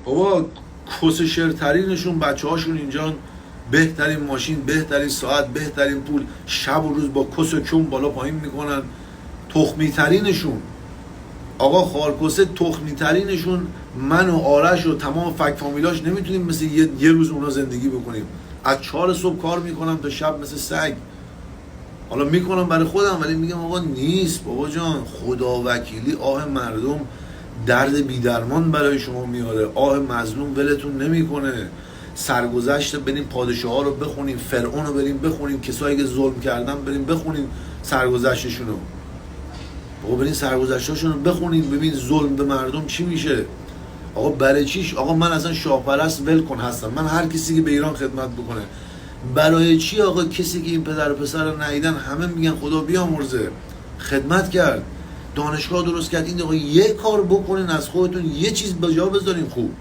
بابا کسشرترینشون بچه هاشون اینجا بهترین ماشین، بهترین ساعت، بهترین پول، شب و روز با کس و کم بالا پایین میکنن. تخمی ترینشون آقا خالکوسه، تخمی ترینشون من و آرش و تمام فک فامیلاش نمیتونیم مثل یه روز اونا زندگی بکنیم. از 4 صبح کار میکنم تا شب مثل سگ. حالا میکنم برای خودم ولی میگم آقا نیست بابا جان. خدا وکیلی آه مردم درد بیدرمان برای شما میاره، آه مظلوم ولتون نمیکنه. سرگذشت بریم پادشاه ها رو بخونیم، فرعون رو بریم بخونیم، کسایی که ظلم کردن بریم بخونیم سرگذشتشون رو. بابا بریم سرگذشتشون رو بخونیم ببین ظلم به مردم چی میشه. آقا برای چیش؟ آقا من اصلا شاه پرست ول کن هستم، من هر کسی که به ایران خدمت بکنه. برای چی آقا؟ کسی که این پدر و پسر رو ندیدن همه میگن خدا بیامرزه، خدمت کرد، دانشگاه درست کرد. این آقا یه کار بکنین از خودتون، یه چیز به جا بذارین خوب.